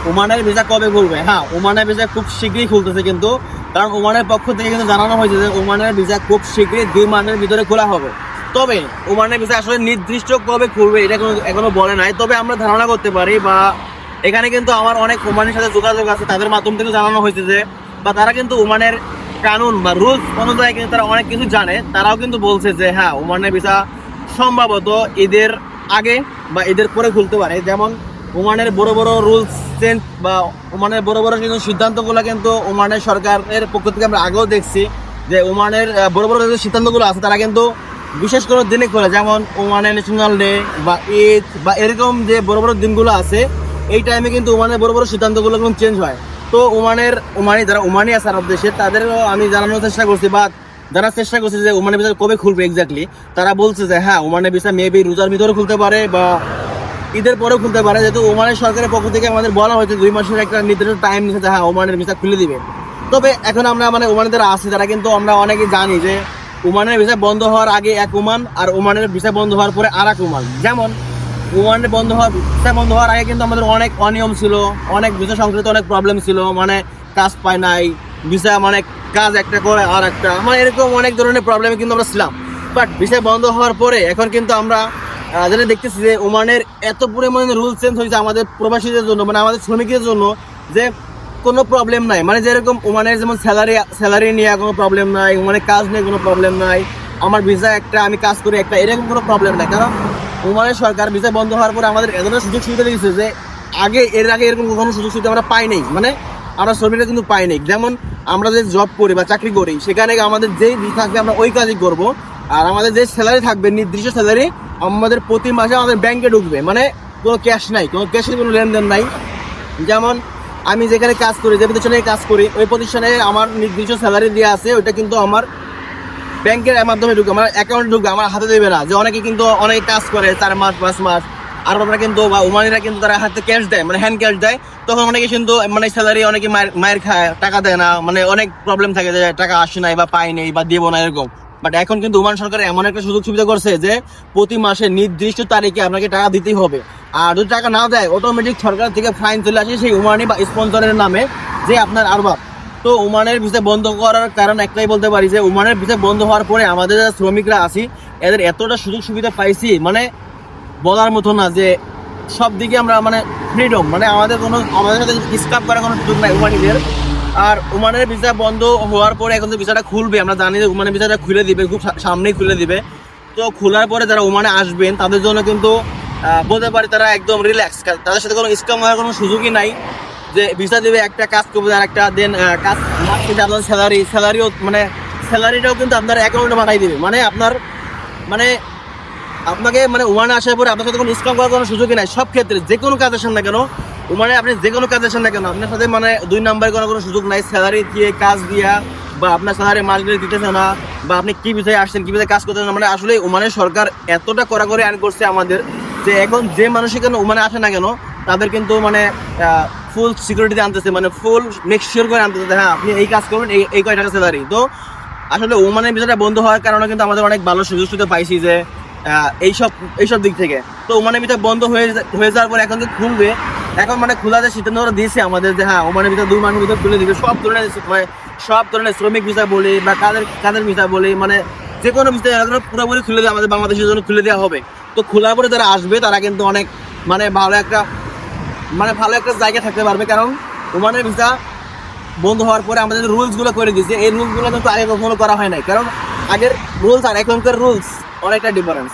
ওমানের ভিসা কবে খুলবে? হ্যাঁ, ওমানের ভিসা খুব শীঘ্রই খুলতেছে কিন্তু, কারণ ওমানের পক্ষ থেকে কিন্তু জানানো হয়েছে যে ওমানের ভিসা খুব শীঘ্রই 2 মাসের ভিতরে খোলা হবে। তবে ওমানের ভিসা আসলে নির্দিষ্ট কবে খুলবে এটা এখনো বলে নাই, তবে আমরা ধারণা করতে পারি, বা এখানে কিন্তু আমার অনেক ওমানের সাথে যোগাযোগ আছে, তাদের মাধ্যম থেকে জানানো হয়েছে যে, বা তারা কিন্তু ওমানের কানুন বা রুলস অনুযায়ী কিন্তু তারা অনেক কিছু জানে, তারাও কিন্তু বলছে যে হ্যাঁ, ওমানের ভিসা সম্ভবত ঈদের আগে বা ঈদের পরে খুলতে পারে। যেমন ওমানের বড় বড় রুলস চেঞ্জ বা ওমানের বড় বড় কিন্তু সিদ্ধান্তগুলো কিন্তু ওমানের সরকারের পক্ষ থেকে আমরা আগেও দেখছি যে ওমানের বড় বড় যে সিদ্ধান্তগুলো আছে তারা কিন্তু বিশেষ কোনো দিনে করে, যেমন ওমানের ন্যাশনাল ডে বা ঈদ বা এরকম যে বড় বড় দিনগুলো আছে, এই টাইমে কিন্তু ওমানের বড় বড় সিদ্ধান্তগুলো কিন্তু চেঞ্জ হয়। তো যারা ওমানি আছে আরব দেশে, তাদেরও আমি জানানোর চেষ্টা করছি বা জানার চেষ্টা করছি যে ওমানের ভিসা কবে খুলবে এক্স্যাক্টলি। তারা বলছে যে হ্যাঁ, ওমানের ভিসা মেবি রোজার ভিতরে খুলতে পারে বা ঈদের পরেও খুলতে পারে, যেহেতু ওমানের সরকারের পক্ষ থেকে আমাদের বলা হয়েছে 2 মাসের একটা নির্দিষ্ট টাইম নিচ্ছে, হ্যাঁ ওমানের ভিসা খুলে দিবে। তবে এখন আমরা ওমানে যারা আছি তারা কিন্তু আমরা অনেকে জানি যে ওমানের ভিসা বন্ধ হওয়ার আগে এক ওমান, আর ওমানের ভিসা বন্ধ হওয়ার পরে আর এক ওমান। যেমন ওমানের ভিসা বন্ধ হওয়ার আগে কিন্তু আমাদের অনেক অনিয়ম ছিল, অনেক ভিসা সংক্রান্ত অনেক প্রবলেম ছিল, কাজ পায় নাই, ভিসা কাজ একটা করে আর একটা, এরকম অনেক ধরনের প্রবলেমে কিন্তু আমরা ছিলাম। বাট ভিসা বন্ধ হওয়ার পরে এখন কিন্তু আমরা যেটা দেখতেছি যে ওমানের এত পরিমাণে রুল চেঞ্জ হয়েছে আমাদের প্রবাসীদের জন্য, আমাদের শ্রমিকদের জন্য, যে কোনো প্রবলেম নাই। যেরকম ওমানের যেমন স্যালারি নিয়ে কোনো প্রবলেম নাই, ওমানের কাজ নিয়ে কোনো প্রবলেম নাই, আমার ভিসা একটা আমি কাজ করি একটা, এরকম কোনো প্রবলেম নাই। কারণ ওমানের সরকার ভিসা বন্ধ হওয়ার পরে আমাদের এতটা সুযোগ সুবিধা দিয়েছে যে এর আগে এরকম কোনো সুযোগ সুবিধা আমরা পাই নাই, আমরা শ্রমিকরা কিন্তু পাই নাই। যেমন আমরা যে জব করি বা চাকরি করি, সেখানে আমাদের যেই ভিসা থাকবে আমরা ওই কাজই করবো, আর আমাদের যে স্যালারি থাকবে নির্দিষ্ট স্যালারি আমাদের প্রতি মাসে আমাদের ব্যাংকে ঢুকবে, কোনো ক্যাশ নাই, কোনো ক্যাশের কোনো লেনদেন নাই। যেমন আমি যেখানে কাজ করি, যে প্রতিষ্ঠানে কাজ করি, ওই প্রতিষ্ঠানে আমার নির্দিষ্ট স্যালারি দেওয়া আছে, ওইটা কিন্তু আমার ব্যাংকের মাধ্যমে ঢুকবে, আমার অ্যাকাউন্টে ঢুকবে, আমার হাতে দেবে না। যে অনেকে কিন্তু অনেকে কাজ করে 4 মাস 5 মাস, আর আমরা কিন্তু বা ওমানিরা কিন্তু তারা হাতে ক্যাশ দেয়, হ্যান্ড ক্যাশ দেয়, তখন অনেকে কিন্তু স্যালারি অনেকে মায়ের খায়, টাকা দেয় না, অনেক প্রবলেম থাকে যে টাকা আসে নাই বা পাই নেই বা দেবো না এরকম। বাট এখন কিন্তু ওমান সরকার এমন একটা সুযোগ সুবিধা করছে যে প্রতি মাসে নির্দিষ্ট তারিখে আপনাকে টাকা দিতেই হবে, আর যদি টাকা না দেয় অটোমেটিক সরকার থেকে ফাইন চলে আসে সেই ওমানি বা স্পন্সরের নামে, যে আপনার আরবাব। তো ওমানের ভিসা বন্ধ করার কারণ একটাই বলতে পারি যে ওমানের ভিসা বন্ধ হওয়ার পরে আমাদের যারা শ্রমিকরা আছি এদের এতটা সুযোগ সুবিধা পাইছি, বলার মতো না, যে সব দিকে আমরা ফ্রিডম, আমাদের সাথে স্কাপ করার কোনো সুযোগ নাই ওমানিদের। আর ওমানের ভিসা বন্ধ হওয়ার পরে এখন যে ভিসাটা খুলবে, আমরা জানি যে ওমানের ভিসাটা খুলে দিবে, খুব সামনেই খুলে দিবে। তো খোলার পরে যারা ওমানে আসবেন তাদের জন্য কিন্তু বলতে পারি তারা একদম রিল্যাক্স, তাদের সাথে কোনো স্কাম হওয়ার কোনো সুযোগই নাই। যে ভিসা দেবে, একটা কাজ করবে, আর একটা দেন কাজ আপনার স্যালারিও স্যালারিটাও কিন্তু আপনার অ্যাকাউন্টে পাঠাই দেবে, আপনার আপনাকে ওমানে আসার পরে আপনার সাথে কোনো স্কাম করার কোনো সুযোগই নাই। সব ক্ষেত্রে যে কোনো কাজ আসেন না কেন, ওমানে আপনি যে কোনো কাজ আসেন না কেন, আপনার সাথে 2 নাম্বার করার কোনো সুযোগ নাই। স্যালারি দিয়ে কাজ দিয়া বা আপনার স্যালারি মাসগুলো দিতেছে না, বা আপনি কি বিষয়ে আসছেন, কি বিষয়ে কাজ করতেছেন না, আসলে ওমানের সরকার এতটা কড়াকড়ি আইন করছে আমাদের, যে এখন যে মানুষ এখানে ওমানে আসে না কেন তাদের কিন্তু ফুল সিকিউরিটি আনতেছে, ফুল মেক শিওর করে আনতেছে, হ্যাঁ আপনি এই কাজ করবেন, এই কয় টাকা স্যালারি। তো আসলে ওমানের বিষয়টা বন্ধ হওয়ার কারণে কিন্তু আমাদের অনেক ভালো সুযোগ সুবিধা পাইছি যে এইসব দিক থেকে। তো ওমানের ভিতরে বন্ধ হয়ে যাওয়ার পর এখন যে খুলবে, এখন খোলাতে সিদ্ধান্ত দিয়েছে আমাদের যে হ্যাঁ ওমানের ভিতরে 2 মাসের ভিতরে খুলে দিবে সব ধরনের শ্রমিক ভিসা বলি বা কাদের ভিসা বলি, যে কোনো ভিসা পুরোপুরি খুলে দেওয়া আমাদের বাংলাদেশের জন্য খুলে দেওয়া হবে। তো খোলার পরে যারা আসবে তারা কিন্তু অনেক ভালো একটা জায়গায় থাকতে পারবে, কারণ ওমানের ভিসা বন্ধ হওয়ার পরে আমাদের রুলসগুলো করে দিয়েছে, এই রুলসগুলো কিন্তু আগে কখনো করা হয় নাই, কারণ আগের রুলস আর এখনকার রুলস অনেকটা ডিফারেন্স।